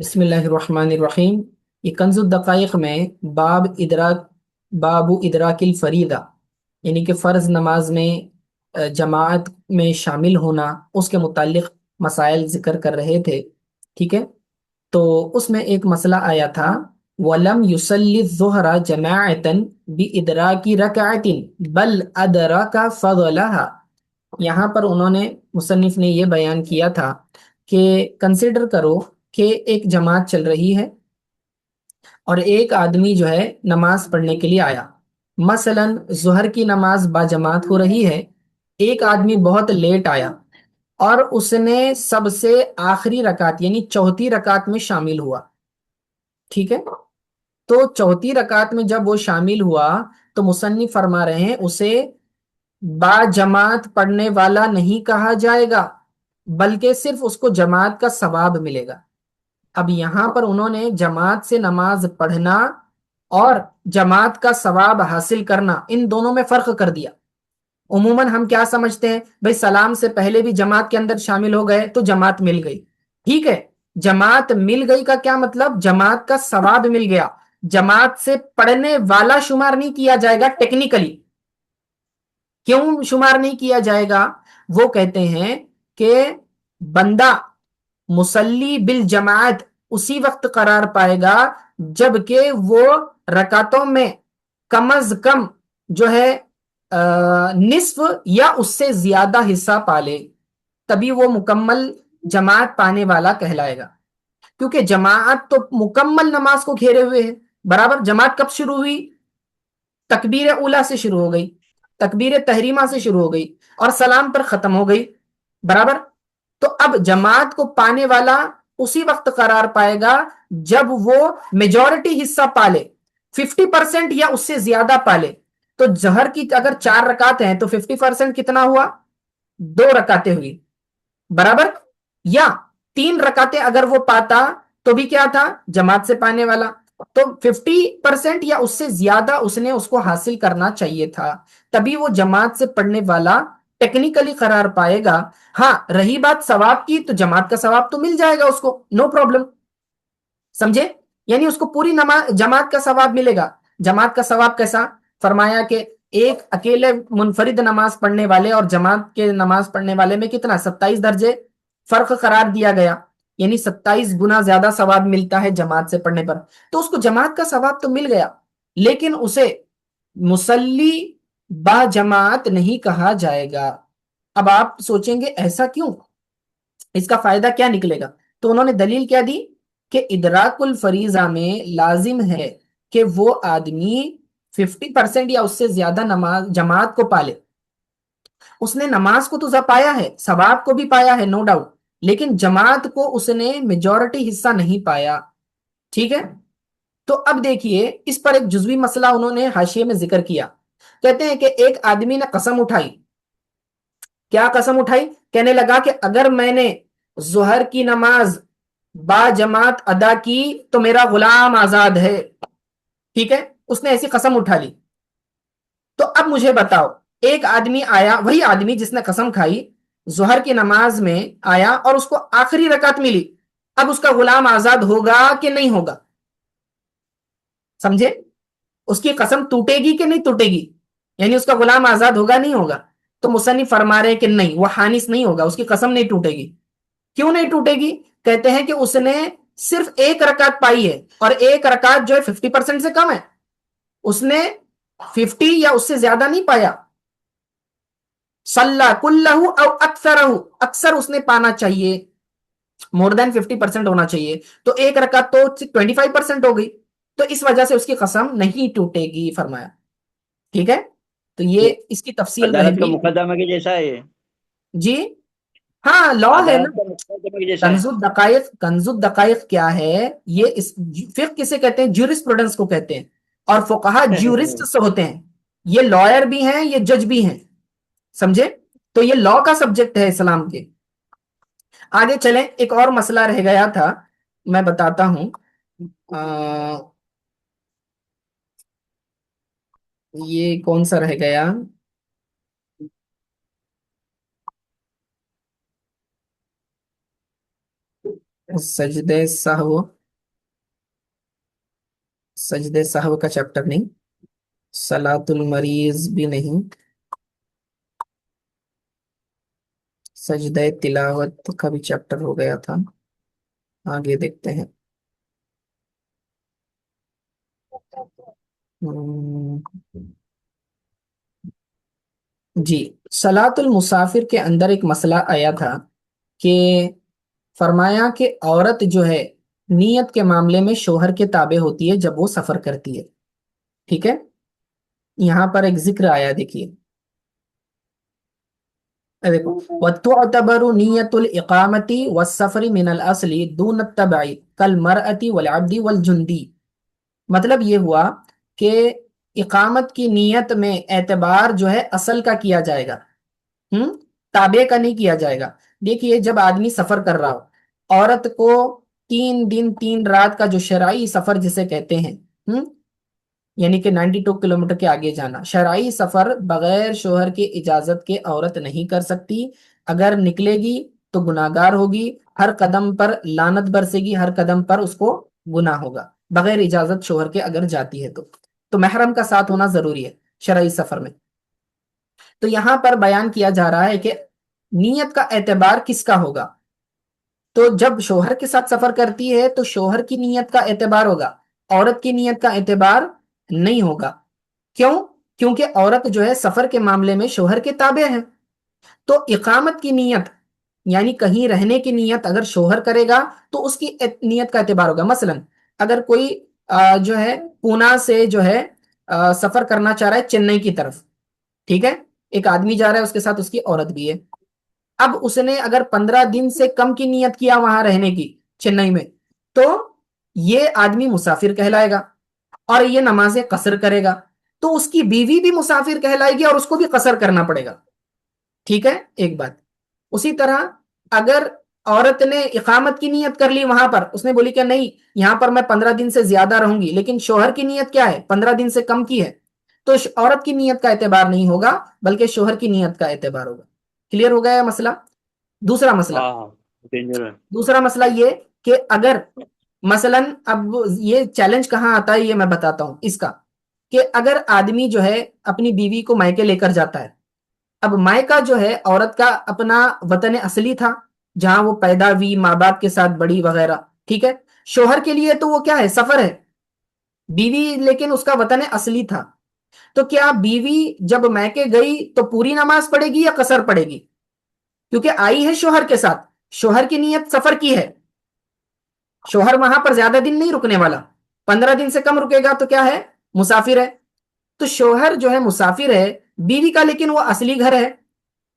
बिस्मिल्लाहिर्रहमानिर्रहीम। ये कंजुद्दक़ाइक़ में बाबु इदराकिल फरीदा यानी कि फ़र्ज़ नमाज में जमात में शामिल होना उसके मुतालिक मसाइल ज़िक्र कर रहे थे। ठीक है, तो उसमें एक मसला आया था, वलम युसल्ली ज़ुहरा जमाअतन बि इदराकी रकअतिन बल अदरका फ़ज़लहा। यहाँ पर उन्होंने मुसन्निफ ने ये बयान किया था कि कंसिडर करो कि एक जमात चल रही है और एक आदमी जो है नमाज पढ़ने के लिए आया। मसलन ज़ोहर की नमाज बाजमात हो रही है, एक आदमी बहुत लेट आया और उसने सबसे आखिरी रकात यानी चौथी रकात में शामिल हुआ। ठीक है, तो चौथी रकात में जब वो शामिल हुआ तो मुसन्निफ फरमा रहे हैं उसे बाजमात पढ़ने वाला नहीं कहा जाएगा, बल्कि सिर्फ उसको जमात का सवाब मिलेगा। अब यहां पर उन्होंने जमात से नमाज पढ़ना और जमात का सवाब हासिल करना इन दोनों में फर्क कर दिया। उमूमन हम क्या समझते हैं, भाई सलाम से पहले भी जमात के अंदर शामिल हो गए तो जमात मिल गई। ठीक है, जमात मिल गई का क्या मतलब, जमात का सवाब मिल गया, जमात से पढ़ने वाला शुमार नहीं किया जाएगा। टेक्निकली क्यों शुमार नहीं किया जाएगा, वो कहते हैं कि बंदा मुसल्ली बिल जमात उसी वक्त करार पाएगा जबकि वो रकातों में कम अज कम जो है निस्फ या उससे ज्यादा हिस्सा पाले, तभी वो मुकम्मल जमात पाने वाला कहलाएगा। क्योंकि जमात तो मुकम्मल नमाज को घेरे हुए है। बराबर, जमात कब शुरू हुई, तकबीर उला से शुरू हो गई, तकबीर तहरीमा से शुरू हो गई और सलाम पर खत्म हो गई। बराबर, तो अब जमात को पाने वाला उसी वक्त करार पाएगा जब वो मेजॉरिटी हिस्सा पाले, 50% या उससे ज्यादा पाले। तो जहर की अगर 4 रकात हैं तो 50% कितना हुआ, 2 रकातें हुई। बराबर, या 3 रकातें अगर वो पाता तो भी क्या था, जमात से पाने वाला। तो 50% या उससे ज्यादा उसने उसको हासिल करना चाहिए था, तभी वो जमात से पढ़ने वाला टेक्निकली करार पाएगा। हाँ, रही बात सवाब की, तो जमात का सवाब तो मिल जाएगा उसको, नो प्रॉब्लम। समझे, यानी उसको पूरी नमाज जमात का सवाब मिलेगा। जमात का सवाब कैसा, फरमाया कि एक अकेले मुनफरिद नमाज पढ़ने वाले और जमात के नमाज पढ़ने वाले में कितना, 27 दर्जे फर्क करार दिया गया, यानी 27 गुना ज्यादा सवाब मिलता है जमात से पढ़ने पर। तो उसको जमात का सवाब तो मिल गया, लेकिन उसे मुसल्ली बा जमात नहीं कहा जाएगा। अब आप सोचेंगे ऐसा क्यों, इसका फायदा क्या निकलेगा, तो उन्होंने दलील क्या दी कि इदराकुल फरीजा में लाजिम है कि वो आदमी 50% या उससे ज्यादा नमाज जमात को पाले। उसने नमाज को तो पाया है, सवाब को भी पाया है, नो डाउट, लेकिन जमात को उसने मेजॉरिटी हिस्सा नहीं पाया। ठीक है, तो अब देखिए इस पर एक जुजवी मसला उन्होंने हाशिए में जिक्र किया। कहते हैं कि एक आदमी ने कसम उठाई। क्या कसम उठाई, कहने लगा कि अगर मैंने जोहर की नमाज बाजमात अदा की तो मेरा गुलाम आजाद है। ठीक है, उसने ऐसी कसम उठा ली। तो अब मुझे बताओ, एक आदमी आया, वही आदमी जिसने कसम खाई, जोहर की नमाज में आया और उसको आखिरी रकात मिली, अब उसका गुलाम आजाद होगा कि नहीं होगा, समझे, उसकी कसम टूटेगी कि नहीं टूटेगी, यानी उसका गुलाम आजाद होगा नहीं होगा। तो मुसन्निफ फरमा रहे हैं कि नहीं, वह हानिस नहीं होगा, उसकी कसम नहीं टूटेगी। क्यों नहीं टूटेगी, कहते हैं कि उसने सिर्फ एक रकात पाई है और एक रकात जो है 50% से कम है, उसने 50 या उससे ज्यादा नहीं पाया। सल्ला कुल्लहू और अक्सरहू, अक्सर उसने पाना चाहिए, मोर देन 50% होना चाहिए। तो एक रकात तो 25% हो गई, तो इस वजह से उसकी कसम नहीं टूटेगी फरमाया। ठीक है, तो ये ये इसकी तफसील में है अदालत का भी। मुकदमा के जैसा है ये। जी, हाँ लॉ है ना। अदालत का मुकदमा के जैसा है। कंजुद दकाइक क्या है, ये इस फिक्र किसे कहते हैं, ज्यूरिस्प्रूडेंस को कहते हैं, और फुकहा ज्यूरिस्ट्स होते हैं। ये लॉयर भी हैं, ये जज भी हैं, समझे। तो ये लॉ का सब्जेक्ट है इस्लाम के। आगे चलें, एक और मसला रह गया था, मैं बताता हूं। ये कौन सा रह गया, सजदे सहव, सजदे सहव का चैप्टर नहीं, सलातुल मरीज भी नहीं, सजदे तिलावत का भी चैप्टर हो गया था। आगे देखते हैं। हम्म, जी, सलातुल मुसाफिर के अंदर एक मसला आया था कि फरमाया कि औरत जो है नियत के मामले में शोहर के ताबे होती है जब वो सफर करती है। ठीक है, यहाँ पर एक जिक्र आया, देखिए। देखो, वतुअतबरु नियतुल इकामती वस्सफरी मिनल असली दून तबई कल मरअती वल अब्दी वल जुंदी। मतलब ये हुआ कि इकामत की नियत में एतबार जो है असल का किया जाएगा, हम्म, ताबे का नहीं किया जाएगा। देखिए, जब आदमी सफर कर रहा हो, औरत को 3 दिन 3 रात का जो शरई सफर जिसे कहते हैं, यानी कि 92 किलोमीटर के आगे जाना, शरई सफर बगैर शोहर की इजाजत के औरत नहीं कर सकती। अगर निकलेगी तो गुनाहगार होगी, हर कदम पर लानत बरसेगी, हर कदम पर उसको गुनाह होगा, बगैर इजाजत शोहर के अगर जाती है तो महरम का साथ होना जरूरी है शरई सफर में। तो यहां पर बयान किया जा रहा है कि नीयत का एतबार किसका होगा। तो जब शोहर के साथ सफर करती है तो शोहर की नीयत का एतबार होगा, औरत की नीयत का एतबार नहीं होगा। क्यों? क्योंकि औरत जो है सफर के मामले में शोहर के ताबे है। तो इकामत की नीयत यानी कहीं रहने की नीयत अगर शोहर करेगा तो उसकी नीयत का एतबार होगा। मसलन अगर कोई जो है पूना से जो है सफर करना चाह रहा है चेन्नई की तरफ, ठीक है, एक आदमी जा रहा है, उसके साथ उसकी औरत भी है। अब उसने अगर 15 दिन से कम की नियत किया वहां रहने की चेन्नई में, तो ये आदमी मुसाफिर कहलाएगा और ये नमाजें कसर करेगा। तो उसकी बीवी भी मुसाफिर कहलाएगी और उसको भी कसर करना पड़ेगा। ठीक है, एक बात। उसी तरह अगर औरत ने इकामत की नियत कर ली वहां पर, उसने बोली कि नहीं, यहां पर मैं 15 दिन से ज्यादा रहूंगी, लेकिन शोहर की नियत क्या है, 15 दिन से कम की है, तो औरत की नियत का एतबार नहीं होगा, बल्कि शोहर की नियत का एतबार होगा। क्लियर हो गया मसला? दूसरा मसला, हाँ हाँ, डेंजर है। दूसरा मसला ये कि अगर मसलन, अब ये चैलेंज कहाँ आता है ये मैं बताता हूं इसका, कि अगर आदमी जो है अपनी बीवी को मायके लेकर जाता है। अब मायका जो है औरत का अपना वतन असली था, जहां वो पैदा हुई, माँ बाप के साथ बड़ी वगैरह, ठीक है। शोहर के लिए तो वो क्या है, सफर है। बीवी लेकिन उसका वतन असली था। तो क्या बीवी जब मैके गई तो पूरी नमाज पढ़ेगी या कसर पढ़ेगी? क्योंकि आई है शोहर के साथ, शोहर की नीयत सफर की है, शोहर वहां पर ज्यादा दिन नहीं रुकने वाला, 15 दिन से कम रुकेगा तो क्या है, मुसाफिर है। तो शोहर जो है मुसाफिर है, बीवी का लेकिन वो असली घर है।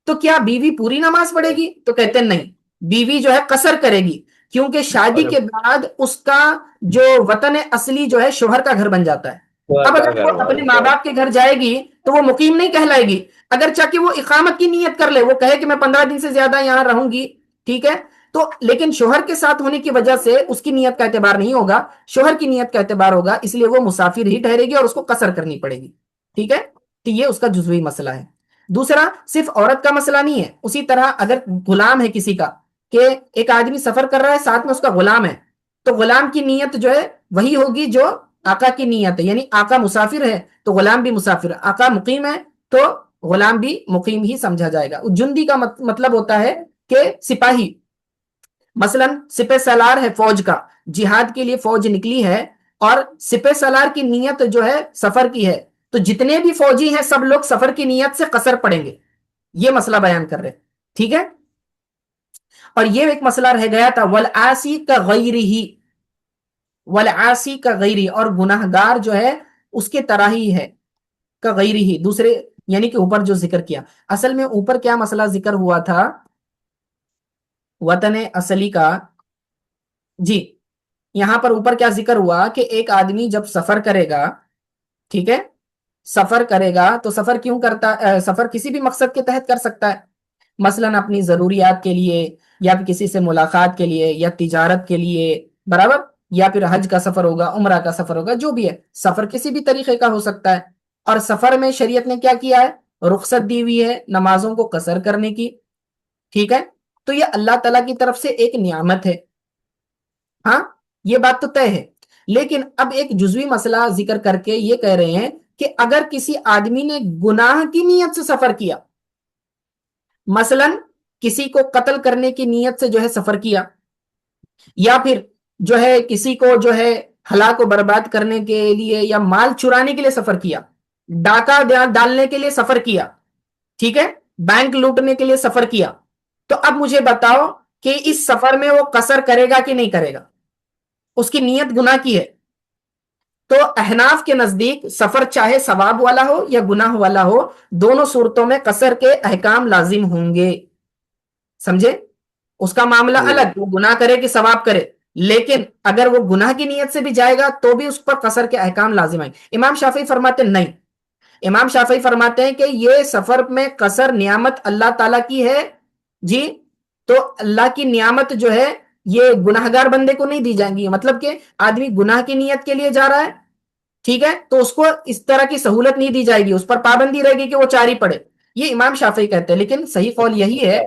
तो क्या बीवी पूरी नमाज पढ़ेगी? तो कहते हैं नहीं, बीवी जो है कसर करेगी, क्योंकि शादी अरे, के बाद उसका जो वतन असली जो है शोहर का घर बन जाता है। तो अब क्या अगर वो करूँगा अपने माँ इसका? बाप के घर जाएगी तो वो मुकीम नहीं कहलाएगी। अगर चाहे वो इकामत की नीयत कर ले, वो कहे कि मैं 15 दिन से ज्यादा यहाँ रहूंगी, ठीक है, तो लेकिन शोहर के साथ होने की वजह से उसकी नीयत का एतबार नहीं होगा, शोहर की नीयत का एतबार होगा, इसलिए वो मुसाफिर ही ठहरेगी और उसको कसर करनी पड़ेगी। ठीक है, तो ये उसका जुजवी मसला है। दूसरा, सिर्फ औरत का मसला नहीं है, उसी तरह अगर गुलाम है किसी का, कि एक आदमी सफर कर रहा है, साथ में उसका गुलाम है, तो गुलाम की नीयत जो है वही होगी जो आका की नीयत है। यानी आका मुसाफिर है तो गुलाम भी मुसाफिर है, आका मुकीम है तो गुलाम भी मुकीम ही समझा जाएगा। जुंदी का मतलब होता है कि सिपाही। मसलन सिपह सलार है फौज का, जिहाद के लिए फौज निकली है, और सिपह सलार की नीयत जो है सफर की है, तो जितने भी फौजी हैं सब लोग सफर की नीयत से कसर पड़ेंगे। ये मसला बयान कर रहे हैं, ठीक है। और ये एक मसला रह गया था, वल आसी का गैरी ही, वल आसी का गैरी, और गुनाहगार जो है उसके तरह ही है, का गैरी ही, दूसरे यानी कि ऊपर जो जिक्र किया। असल में ऊपर क्या मसला जिक्र हुआ था, वतन असली का। जी, यहां पर ऊपर क्या जिक्र हुआ कि एक आदमी जब सफर करेगा, ठीक है, सफर करेगा तो सफर क्यों करता, सफर किसी भी मकसद के तहत कर सकता है। मसलन अपनी जरूरियात के लिए, या फिर किसी से मुलाकात के लिए, या तिजारत के लिए, बराबर, या फिर हज का सफर होगा, उम्रा का सफर होगा, जो भी है, सफर किसी भी तरीके का हो सकता है। और सफर में शरीयत ने क्या किया है, रुख्सत दी हुई है नमाजों को कसर करने की। ठीक है, तो ये अल्लाह तला की तरफ से एक नियामत है। ہاں یہ بات تو طے ہے، لیکن اب ایک جزوی مسئلہ ذکر کر کے یہ کہہ رہے ہیں کہ اگر کسی آدمی نے گناہ کی نیت سے سفر کیا، مثلا کسی کو قتل کرنے کی نیت سے جو ہے سفر کیا، یا پھر جو ہے کسی کو جو ہے ہلاک و برباد کرنے کے لیے یا مال چرانے کے لیے سفر کیا، ڈاکہ ڈالنے کے لیے سفر کیا، ٹھیک ہے، بینک لوٹنے کے لیے سفر کیا، تو اب مجھے بتاؤ کہ اس سفر میں وہ قصر کرے گا کہ نہیں کرے گا؟ اس کی نیت گناہ کی ہے، تو احناف کے نزدیک سفر چاہے ثواب والا ہو یا گناہ والا ہو، دونوں صورتوں میں قصر کے احکام لازم ہوں گے، سمجھے؟ اس کا معاملہ جی الگ، وہ گناہ کرے کہ ثواب کرے، لیکن اگر وہ گناہ کی نیت سے بھی جائے گا تو بھی اس پر قصر کے احکام لازم آئیں گے۔ امام شافعی فرماتے نہیں، امام شافعی فرماتے ہیں کہ یہ سفر میں قصر نعمت اللہ تعالیٰ کی ہے، جی، تو اللہ کی نعمت جو ہے یہ گناہگار بندے کو نہیں دی جائیں گی، مطلب کہ آدمی گناہ کی نیت کے لیے جا رہا ہے، ٹھیک ہے، تو اس کو اس طرح کی سہولت نہیں دی جائے گی، اس پر پابندی رہے گی کہ وہ چاری پڑے، یہ امام شافعی کہتے ہیں، لیکن صحیح قول یہی ہے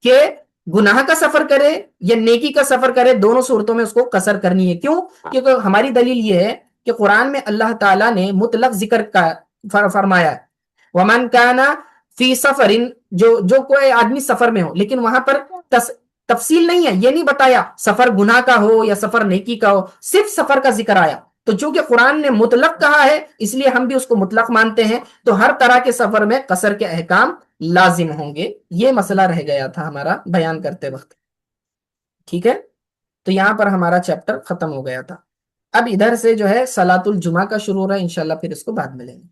کہ گناہ کا سفر کرے یا نیکی کا سفر کرے، دونوں صورتوں میں اس کو قصر کرنی ہے۔ کیوں؟ کیونکہ ہماری دلیل یہ ہے کہ قرآن میں اللہ تعالیٰ نے مطلق ذکر کا فرمایا ہے، ومن کانا فی سفر، جو کوئی آدمی سفر میں ہو، لیکن وہاں پر تفصیل نہیں ہے، یہ نہیں بتایا سفر گناہ کا ہو یا سفر نیکی کا ہو، صرف سفر کا ذکر آیا، تو چونکہ قرآن نے مطلق کہا ہے اس لیے ہم بھی اس کو مطلق مانتے ہیں، تو ہر طرح کے سفر میں قصر کے احکام لازم ہوں گے۔ یہ مسئلہ رہ گیا تھا ہمارا بیان کرتے وقت، ٹھیک ہے، تو یہاں پر ہمارا چیپٹر ختم ہو گیا تھا۔ اب ادھر سے جو ہے صلاۃ الجمعہ کا شروع ہو رہا ہے، انشاءاللہ پھر اس کو بعد میں لیں گے۔